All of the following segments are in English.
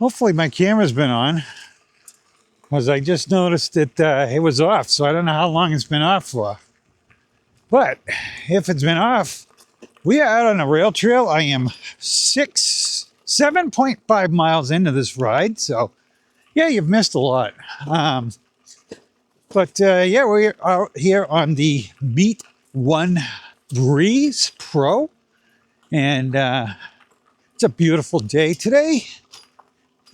Hopefully my camera's been on, because I just noticed that it was off, so I don't know how long it's been off for. But if it's been off, we are out on a rail trail. I am 7.5 miles into this ride, so yeah, you've missed a lot. But yeah, we are here on the Meetone Breeze Pro, and it's a beautiful day today.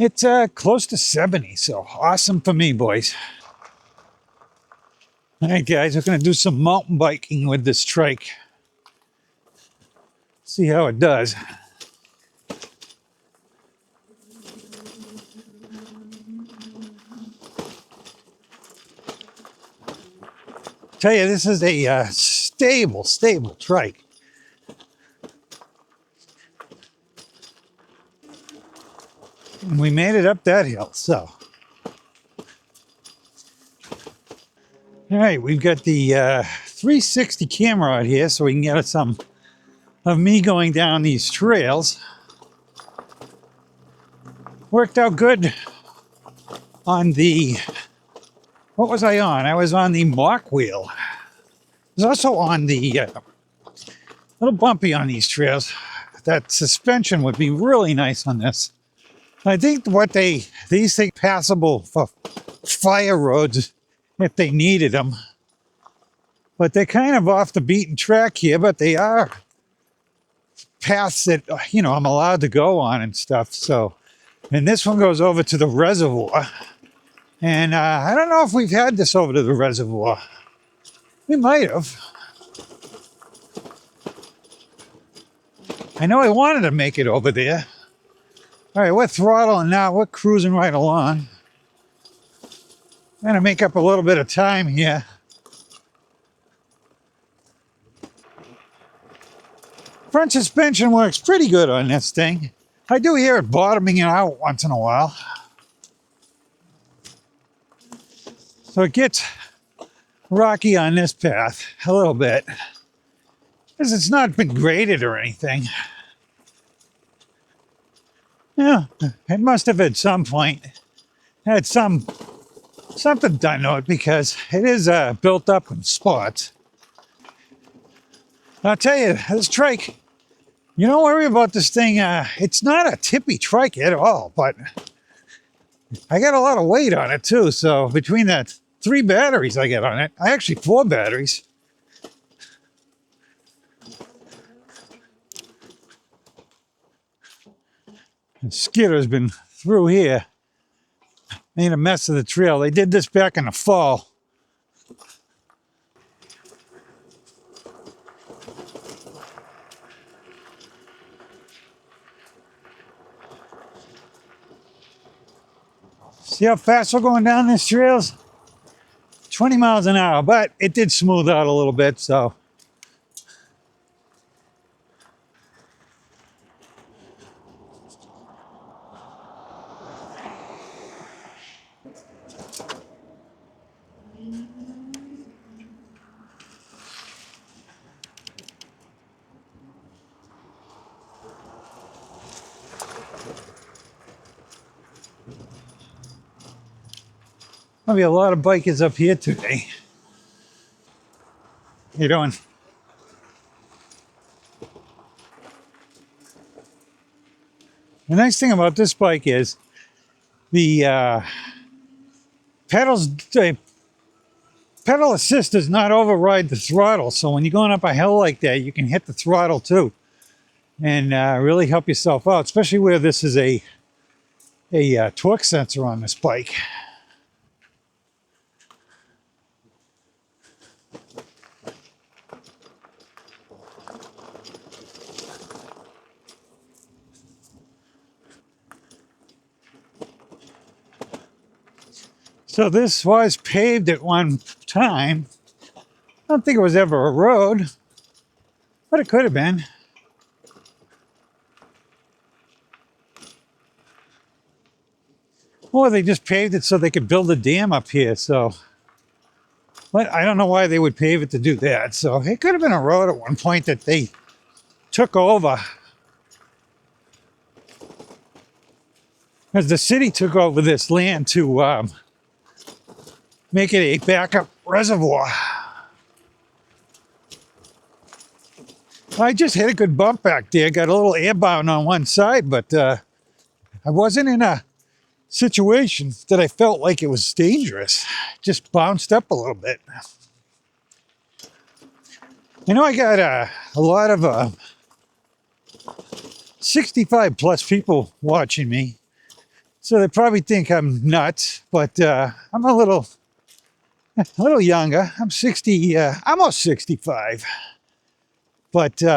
It's close to 70, so awesome for me, boys. All right, guys, we're going to do some mountain biking with this trike. See how it does. Tell you, this is a stable trike. And we made it up that hill, so. All right, we've got the 360 camera out here, so we can get some of me going down these trails. Worked out good on the, what was I on? I was on the mock wheel. I was also on the little bumpy on these trails. That suspension would be really nice on this. I think these things passable for fire roads if they needed them. But they're kind of off the beaten track here, but they are paths that, you know, I'm allowed to go on and stuff. So, and this one goes over to the reservoir. And I don't know if we've had this over to the reservoir. We might have. I know I wanted to make it over there. All right, we're throttling now. We're cruising right along. I'm gonna make up a little bit of time here. Front suspension works pretty good on this thing. I do hear it bottoming out once in a while. So it gets rocky on this path a little bit, because it's not been graded or anything. Yeah, it must have at some point had something done to it, because it is built up in spots. I'll tell you, this trike, you don't worry about this thing. It's not a tippy trike at all, but I got a lot of weight on it too. So between that 3 batteries I get on it, actually 4 batteries. The skidder's been through here, made a mess of the trail. They did this back in the fall. See how fast we're going down these trails? 20 miles an hour, but it did smooth out a little bit, so. There'll be a lot of bikers up here today. How you doing? The nice thing about this bike is the pedal assist does not override the throttle. So when you're going up a hill like that, you can hit the throttle too and really help yourself out, especially where this is a torque sensor on this bike. So this was paved at one time. I don't think it was ever a road, but it could have been. Or they just paved it so they could build a dam up here, so. But I don't know why they would pave it to do that. So it could have been a road at one point that they took over. Because the city took over this land to make it a backup reservoir. I just hit a good bump back there. Got a little airbound on one side, but I wasn't in a situation that I felt like it was dangerous. Just bounced up a little bit. You know, I got a lot of 65 plus people watching me. So they probably think I'm nuts, but I'm a little younger. I'm 60, almost 65. But, you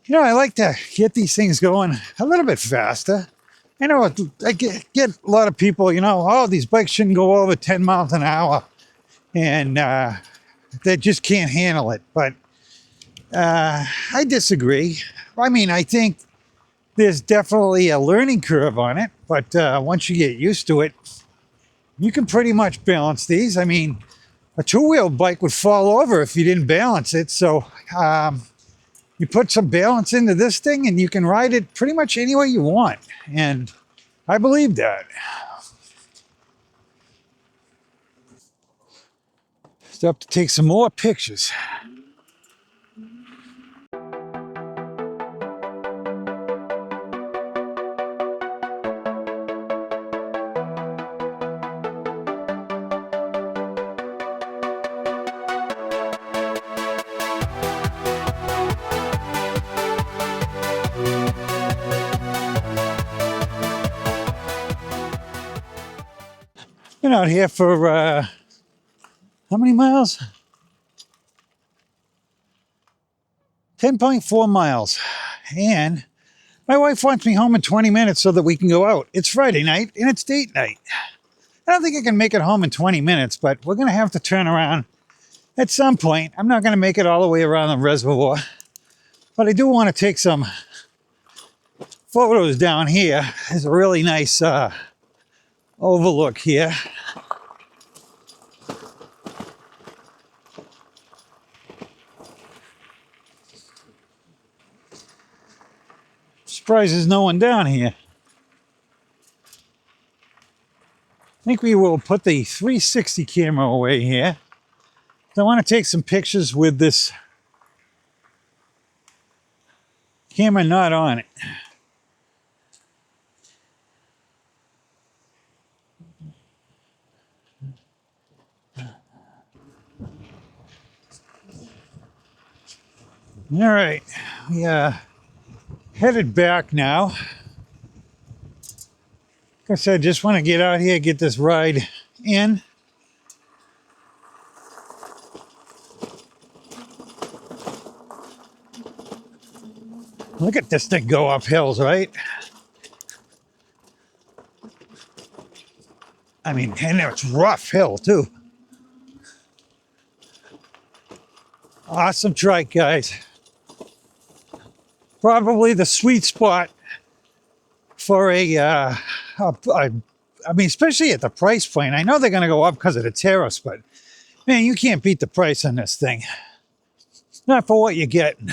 know, I like to get these things going a little bit faster. I know I get a lot of people, you know, oh, these bikes shouldn't go over 10 miles an hour. And they just can't handle it. But I disagree. I mean, I think there's definitely a learning curve on it. But once you get used to it, you can pretty much balance these. I mean, a two-wheel bike would fall over if you didn't balance it. So you put some balance into this thing and you can ride it pretty much any way you want. And I believe that. Stop to take some more pictures. Been out here for how many miles? 10.4 miles. And my wife wants me home in 20 minutes so that we can go out. It's Friday night and it's date night. I don't think I can make it home in 20 minutes, but we're going to have to turn around at some point. I'm not going to make it all the way around the reservoir, but I do want to take some photos down here. There's a really nice overlook here. Surprised there's no one down here. I think we will put the 360 camera away here. I want to take some pictures with this camera not on it. All right, we headed back now. Like I said, just want to get out here, get this ride in. Look at this thing go up hills, right? I mean, and it's rough hill too. Awesome trike, guys. Probably the sweet spot for I mean, especially at the price point. I know they're going to go up because of the tariffs, but man, you can't beat the price on this thing. Not for what you're getting.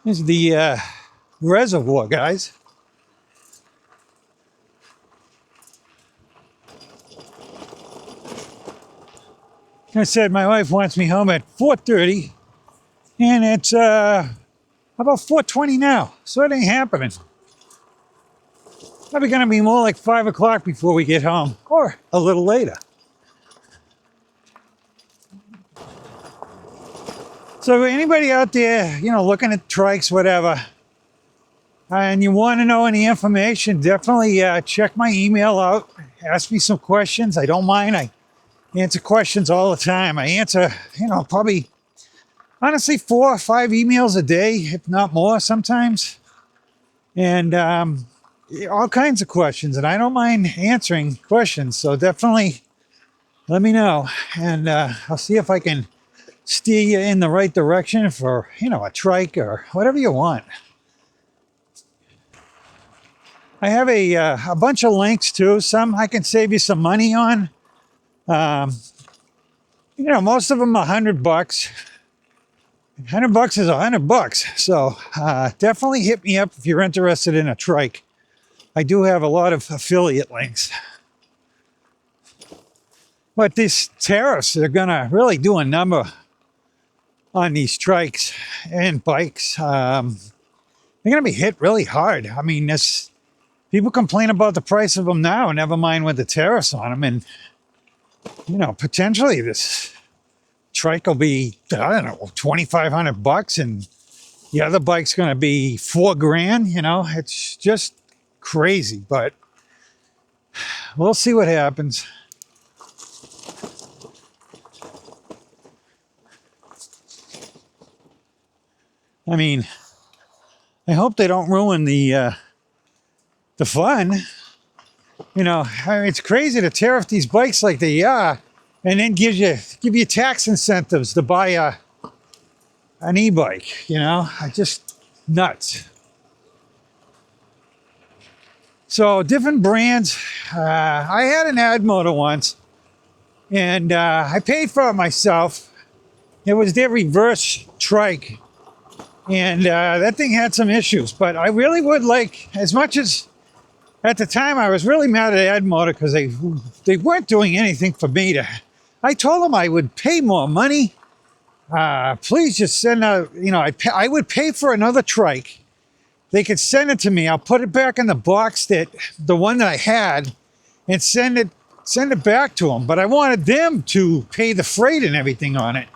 This is the reservoir, guys. Like I said, my wife wants me home at 4:30, and it's about 4:20 now, so it ain't happening. Probably gonna be more like 5 o'clock before we get home, or a little later. So anybody out there, you know, looking at trikes, whatever, and you want to know any information, definitely check my email out. Ask me some questions. I don't mind. I answer questions all the time. I answer, you know, probably, honestly, 4 or 5 emails a day, if not more sometimes. And all kinds of questions. And I don't mind answering questions. So definitely let me know. And I'll see if I can steer you in the right direction for, you know, a trike or whatever you want. I have a bunch of links too. Some I can save you some money on. You know, most of them $100. $100 is $100. So definitely hit me up if you're interested in a trike. I do have a lot of affiliate links. But these tariffs are going to really do a number on these trikes and bikes. They're going to be hit really hard. I mean, people complain about the price of them now, never mind with the tariffs on them. And, you know, potentially this trike will be, I don't know, $2,500, and the other bike's going to be $4,000. You know, it's just crazy, but we'll see what happens. I mean, I hope they don't ruin the fun. You know, I mean, it's crazy to tariff these bikes like they are, and then give you tax incentives to buy an e-bike. You know, just nuts. So different brands. I had an ad motor once, and I paid for it myself. It was their reverse trike, and that thing had some issues. But I really would like, as much as at the time I was really mad at ad motor because they weren't doing anything for me to. I told them I would pay more money. Please just send out. You know, I would pay for another trike. They could send it to me. I'll put it back in the box the one that I had, and send it back to them. But I wanted them to pay the freight and everything on it,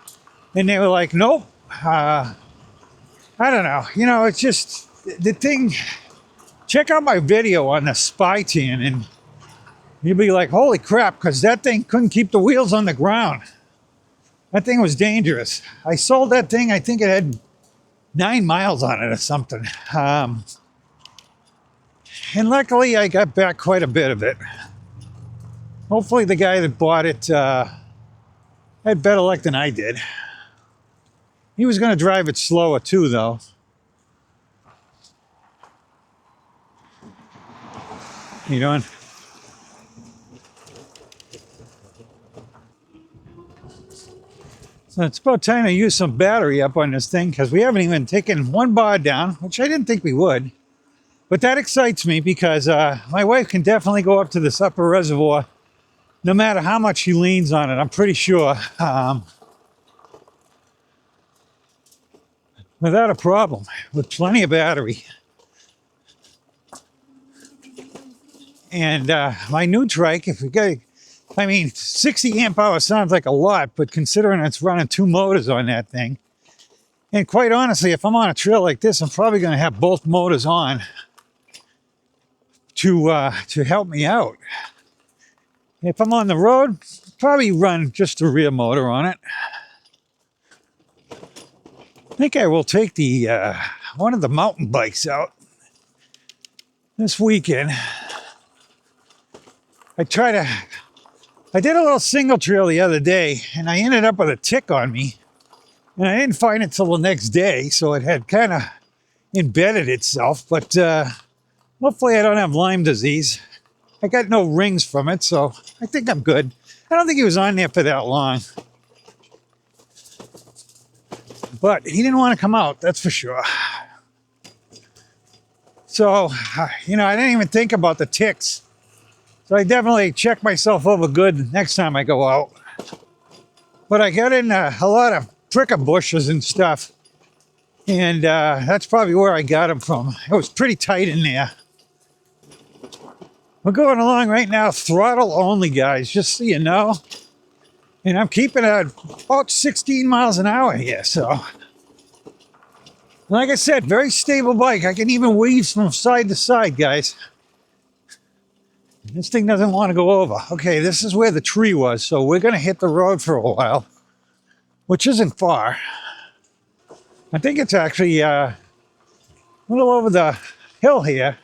and they were like, nope. I don't know. You know, it's just the thing. Check out my video on the Spy Tan, and you'll be like, holy crap, because that thing couldn't keep the wheels on the ground. That thing was dangerous. I sold that thing. I think it had 9 miles on it or something. And luckily, I got back quite a bit of it. Hopefully, the guy that bought it had better luck than I did. He was going to drive it slower too, though. How you doing? So it's about time to use some battery up on this thing, because we haven't even taken one bar down, which I didn't think we would. But that excites me because my wife can definitely go up to this upper reservoir no matter how much she leans on it, I'm pretty sure. Without a problem, with plenty of battery. And my new trike, if we get, I mean, 60 amp hour sounds like a lot, but considering it's running 2 motors on that thing, and quite honestly, if I'm on a trail like this, I'm probably going to have both motors on to help me out. If I'm on the road, probably run just the rear motor on it. I think I will take the one of the mountain bikes out this weekend. I did a little single trail the other day, and I ended up with a tick on me. And I didn't find it till the next day, so it had kind of embedded itself. But hopefully I don't have Lyme disease. I got no rings from it, so I think I'm good. I don't think he was on there for that long. But he didn't want to come out, that's for sure. So, you know, I didn't even think about the ticks. So I definitely check myself over good next time I go out. But I got in a lot of pricker bushes and stuff. And that's probably where I got them from. It was pretty tight in there. We're going along right now, throttle only, guys, just so you know. And I'm keeping it at about 16 miles an hour here, so. Like I said, very stable bike. I can even weave from side to side, guys. This thing doesn't want to go over. Okay, this is where the tree was, so we're going to hit the road for a while, which isn't far. I think it's actually a little over the hill here,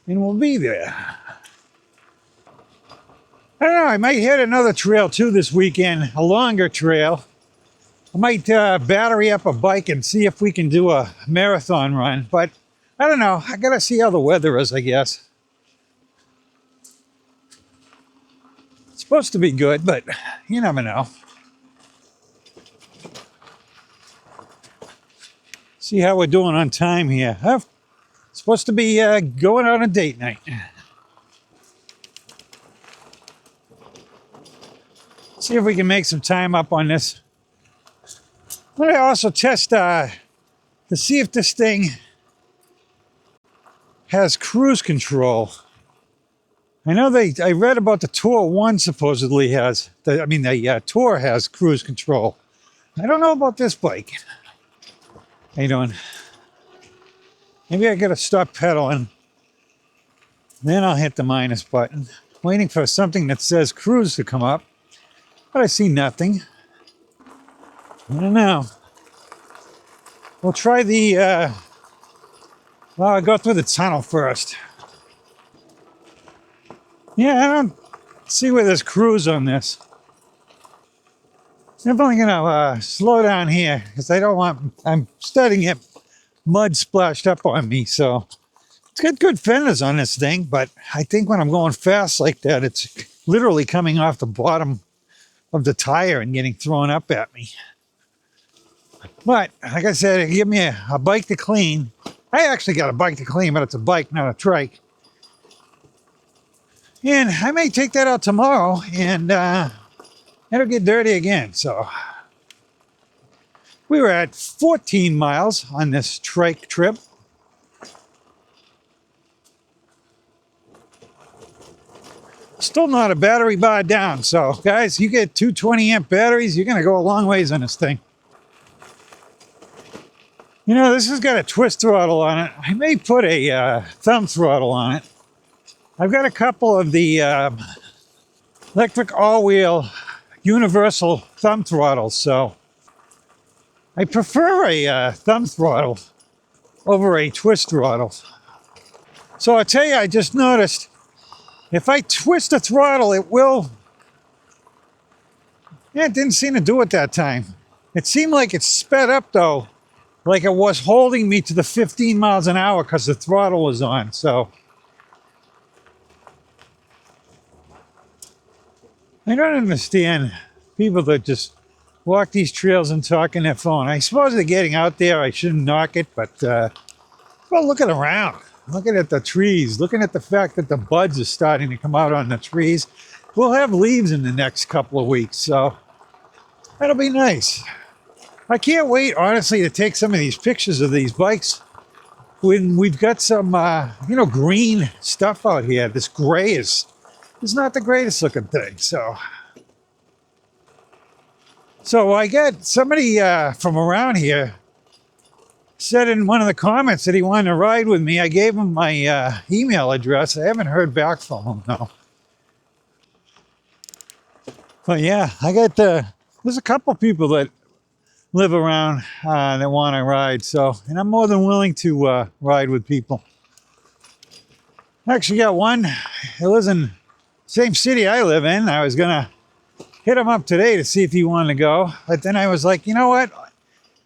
and we'll be there. I don't know, I might hit another trail too this weekend, a longer trail. I might battery up a bike and see if we can do a marathon run, but I don't know. I got to see how the weather is, I guess. It's supposed to be good, but you never know. See how we're doing on time here. Supposed to be going on a date night. See if we can make some time up on this. I'm going to also test to see if this thing has cruise control. I know I read about the Tour 1 supposedly has, the Tour has cruise control. I don't know about this bike. How you doing? Maybe I gotta stop pedaling. Then I'll hit the minus button. Waiting for something that says cruise to come up. But I see nothing. I don't know. We'll try the, well, I'll go through the tunnel first. Yeah, I don't see where there's cruise on this. Definitely gonna slow down here because I'm starting to get mud splashed up on me, so it's got good fenders on this thing, but I think when I'm going fast like that, it's literally coming off the bottom of the tire and getting thrown up at me. But like I said, give me a bike to clean. I actually got a bike to clean, but it's a bike, not a trike. And I may take that out tomorrow and it'll get dirty again. So we were at 14 miles on this trike trip. Still not a battery bar down. So guys, you get 220 amp batteries, you're going to go a long ways on this thing. You know, this has got a twist throttle on it. I may put a thumb throttle on it. I've got a couple of the electric all-wheel universal thumb throttles, so I prefer a thumb throttle over a twist throttle. So I'll tell you, I just noticed if I twist the throttle, it will. Yeah, it didn't seem to do it that time. It seemed like it sped up though, like it was holding me to the 15 miles an hour because the throttle was on. So I don't understand people that just walk these trails and talk on their phone. I suppose they're getting out there. I shouldn't knock it, but well, looking around, looking at the trees, looking at the fact that the buds are starting to come out on the trees. We'll have leaves in the next couple of weeks, so that'll be nice. I can't wait, honestly, to take some of these pictures of these bikes when we've got some, green stuff out here. This gray is not the greatest looking thing, so I got somebody from around here said in one of the comments that he wanted to ride with me. I gave him my email address. I haven't heard back from him, though. But yeah, there's a couple people that live around that want to ride, and I'm more than willing to ride with people. I actually got one that lives in the same city I live in. I was gonna hit him up today to see if he wanted to go, but then I was like, you know what?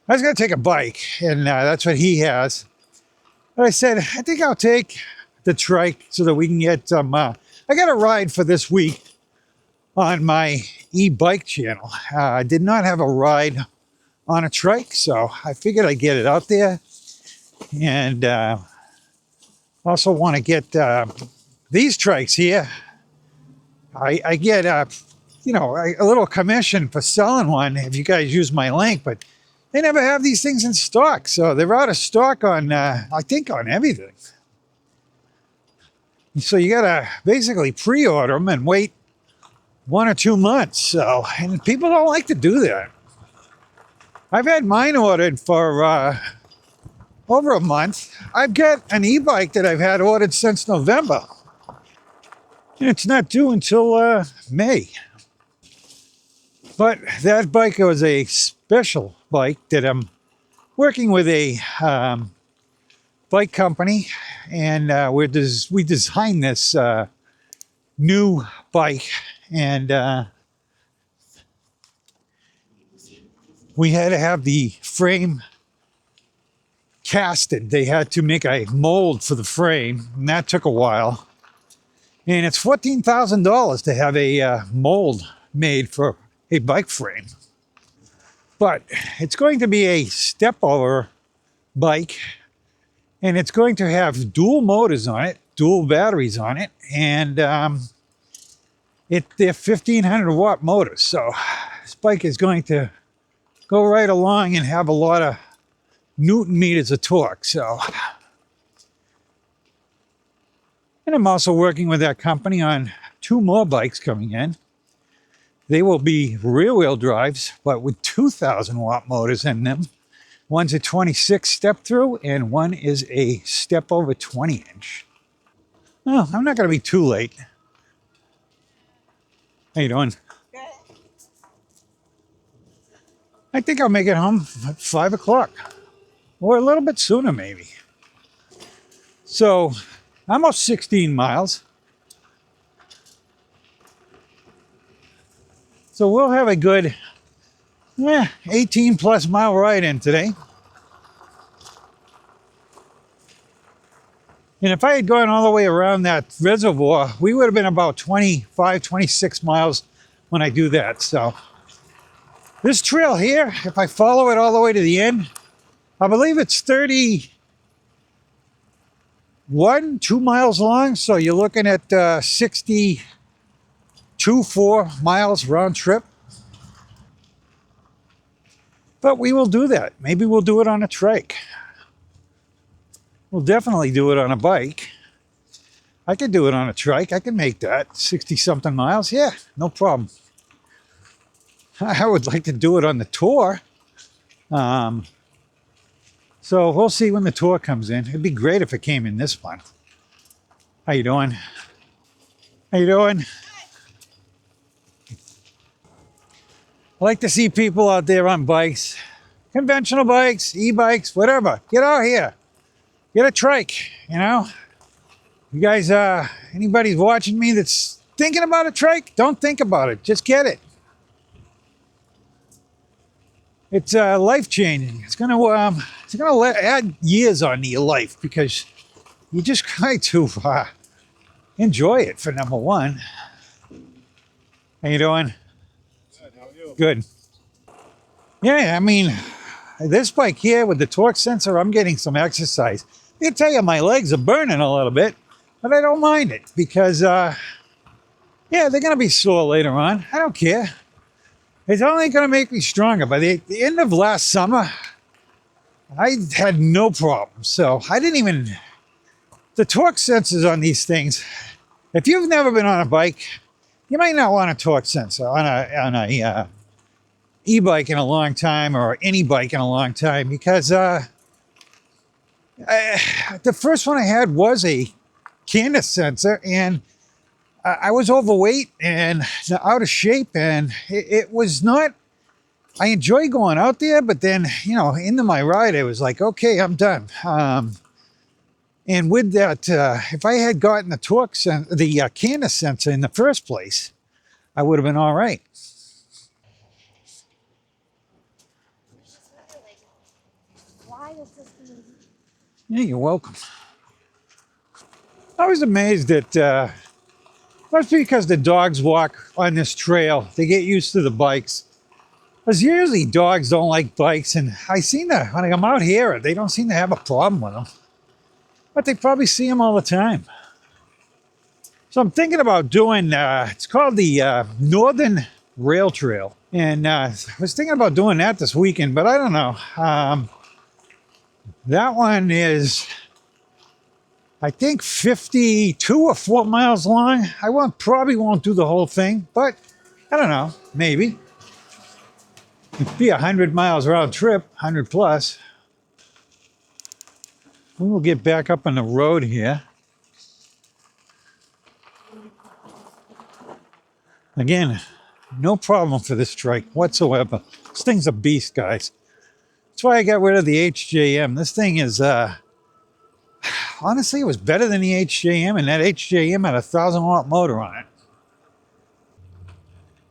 I was gonna take a bike, and that's what he has. But I said, I think I'll take the trike so that we can get some. I got a ride for this week on my e-bike channel. I did not have a ride on a trike, so I figured I'd get it out there, and also want to get these trikes here. I get a little commission for selling one if you guys use my link, but they never have these things in stock, so they're out of stock on I think on everything. So you gotta basically pre-order them and wait 1 or 2 months. And people don't like to do that. I've had mine ordered for over a month. I've got an e-bike that I've had ordered since November. And it's not due until May. But that bike was a special bike that I'm working with a bike company, and we designed this new bike, and we had to have the frame casted. They had to make a mold for the frame, and that took a while. And it's $14,000 to have a mold made for a bike frame. But it's going to be a step over bike, and it's going to have dual motors on it, dual batteries on it, and they're 1500 watt motors. So this bike is going to go right along and have a lot of Newton meters of torque. So, and I'm also working with that company on 2 more bikes coming in. They will be rear wheel drives, but with 2000 watt motors in them. One's a 26 step through and one is a step over 20 inch. Well, I'm not going to be too late. How you doing? I think I'll make it home at 5 o'clock or a little bit sooner maybe. So almost 16 miles. So we'll have a good 18 plus mile ride in today. And if I had gone all the way around that reservoir, we would have been about 25, 26 miles when I do that. So this trail here, if I follow it all the way to the end, I believe it's 2 miles long. So you're looking at 4 miles round trip. But we will do that. Maybe we'll do it on a trike. We'll definitely do it on a bike. I could do it on a trike. I can make that 60 something miles. Yeah, no problem. I would like to do it on the tour. So we'll see when the tour comes in. It'd be great if it came in this month. How you doing? How you doing? I like to see people out there on bikes. Conventional bikes, e-bikes, whatever. Get out here. Get a trike, you know? You guys, anybody's watching me that's thinking about a trike, don't think about it. Just get it. It's life-changing. It's gonna add years onto your life because you just try to enjoy it for number one. How you doing? Good, how are you? Good. Yeah, I mean, this bike here with the torque sensor, I'm getting some exercise. I can tell you my legs are burning a little bit, but I don't mind it because, yeah, they're going to be sore later on. I don't care. It's only going to make me stronger. By the end of last summer, I had no problem. So I didn't even, the torque sensors on these things, if you've never been on a bike, you might not want a torque sensor on a e-bike in a long time or any bike in a long time because the first one I had was a Candace sensor and I was overweight and out of shape and it was not, I enjoy going out there, but then, you know, into my ride, I was like, okay, I'm done. And with that, if I had gotten the torque the Candace sensor in the first place, I would have been all right. Yeah, you're welcome. I was amazed that must be because the dogs walk on this trail. They get used to the bikes. Because usually dogs don't like bikes, and I seen that when I'm out here, they don't seem to have a problem with them. But they probably see them all the time. So I'm thinking about doing, it's called the Northern Rail Trail. And I was thinking about doing that this weekend, but I don't know. That one is, I think 52 or 4 miles long. I probably won't do the whole thing, but I don't know, maybe. It'd be 100 miles round trip, 100 plus. We will get back up on the road here. Again, no problem for this trike whatsoever. This thing's a beast, guys. That's why I got rid of the HJM. This thing is, honestly, it was better than the HJM, and that HJM had a 1,000 watt motor on it.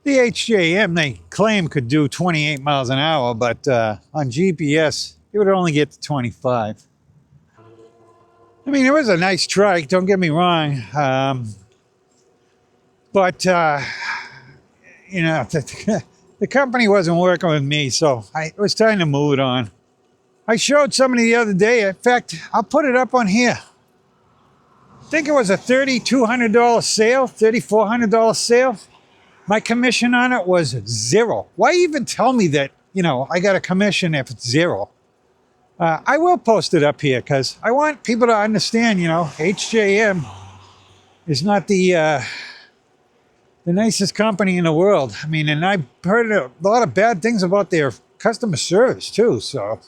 The HJM, they claim, could do 28 miles an hour, but on GPS, it would only get to 25. I mean, it was a nice trike, don't get me wrong. But, you know, the company wasn't working with me, so it was time to move it on. I showed somebody the other day. In fact, I'll put it up on here. I think it was a $3,200 sale, $3,400 sale. My commission on it was 0. Why even tell me that, you know, I got a commission if it's 0? I will post it up here because I want people to understand, you know, HJM is not the nicest company in the world. I mean, and I've heard a lot of bad things about their customer service too. So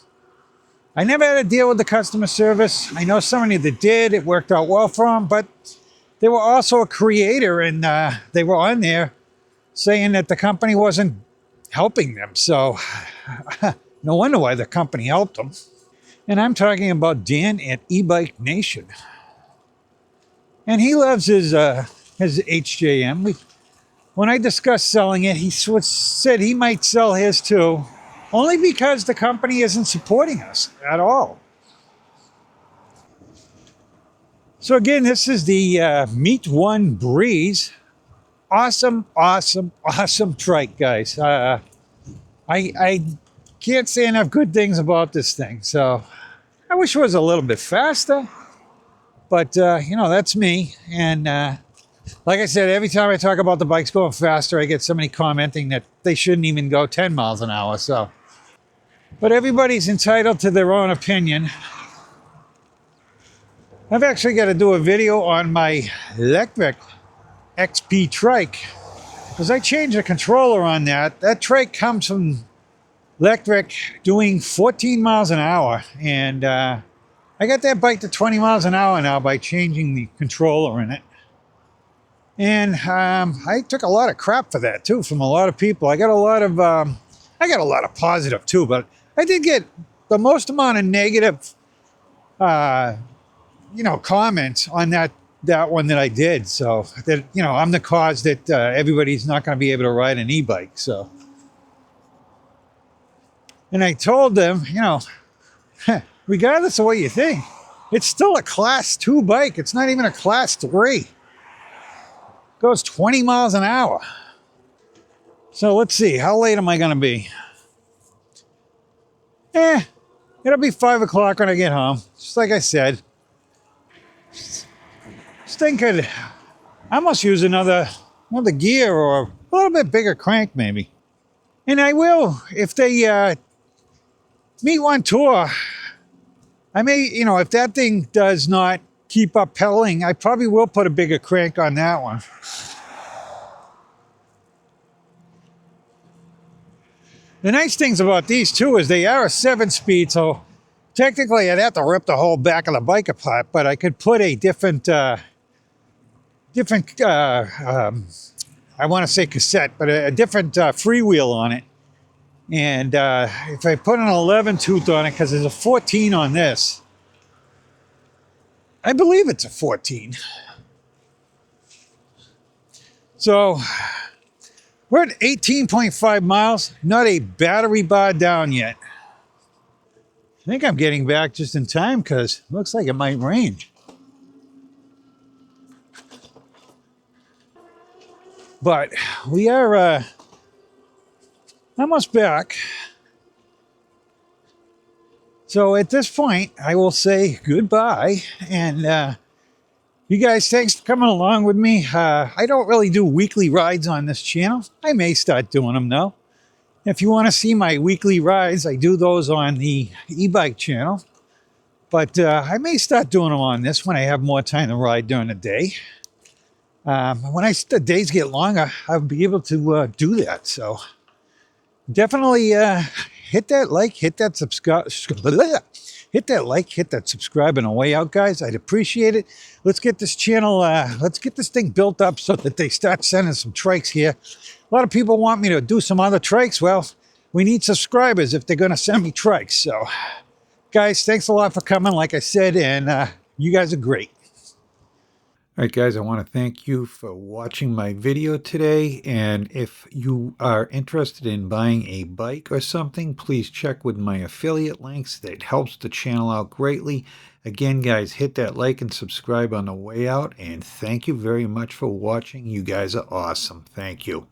I never had to deal with the customer service. I know somebody that did. It worked out well for them, but they were also a creator, and they were on there saying that the company wasn't helping them. So no wonder why the company helped them. And I'm talking about Dan at E-Bike Nation. And he loves his HJM. When I discussed selling it, he said he might sell his too, only because the company isn't supporting us at all. So again, this is the Meetone Breeze. Awesome, awesome, awesome trike, guys. I can't say enough good things about this thing. So I wish it was a little bit faster, but you know, that's me. And like I said, every time I talk about the bikes going faster, I get somebody commenting that they shouldn't even go 10 miles an hour. So, but everybody's entitled to their own opinion. I've actually got to do a video on my electric XP trike because I changed the controller on that. That trike comes from electric doing 14 miles an hour, and I got that bike to 20 miles an hour now by changing the controller in it. And I took a lot of crap for that too from a lot of people. I got a lot of positive too, but I did get the most amount of negative you know, comments on that one that I did. So that, you know, I'm the cause that everybody's not going to be able to ride an e-bike. So, and I told them, you know, regardless of what you think, it's still a class 2 bike. It's not even a class 3. Goes 20 miles an hour. So let's see, how late am I going to be? It'll be 5 o'clock when I get home. Just like I said. This thing could almost use another gear or a little bit bigger crank maybe. And I will, if they meet one tour, I may, you know, if that thing does not keep up pedaling, I probably will put a bigger crank on that one. The nice things about these too is they are a 7-speed, so technically I'd have to rip the whole back of the bike apart, but I could put a different I want to say cassette, but a different freewheel on it. And if I put an 11 tooth on it, because there's a 14 on this, I believe it's a 14. So we're at 18.5 miles, not a battery bar down yet. I think I'm getting back just in time because it looks like it might rain. But we are almost back. So at this point, I will say goodbye. And you guys, thanks for coming along with me. I don't really do weekly rides on this channel. I may start doing them though. If you want to see my weekly rides, I do those on the e-bike channel. But I may start doing them on this when I have more time to ride during the day. When the days get longer, I'll be able to do that. So definitely hit that like, hit that subscribe, hit that like, hit that subscribe on the way out, guys. I'd appreciate it. Let's get this channel, let's get this thing built up so that they start sending some trikes here. A lot of people want me to do some other trikes. Well, we need subscribers if they're going to send me trikes. So, guys, thanks a lot for coming, like I said, and you guys are great. All right, guys, I want to thank you for watching my video today. And if you are interested in buying a bike or something, please check with my affiliate links. That helps the channel out greatly. Again, guys, hit that like and subscribe on the way out. And thank you very much for watching. You guys are awesome. Thank you.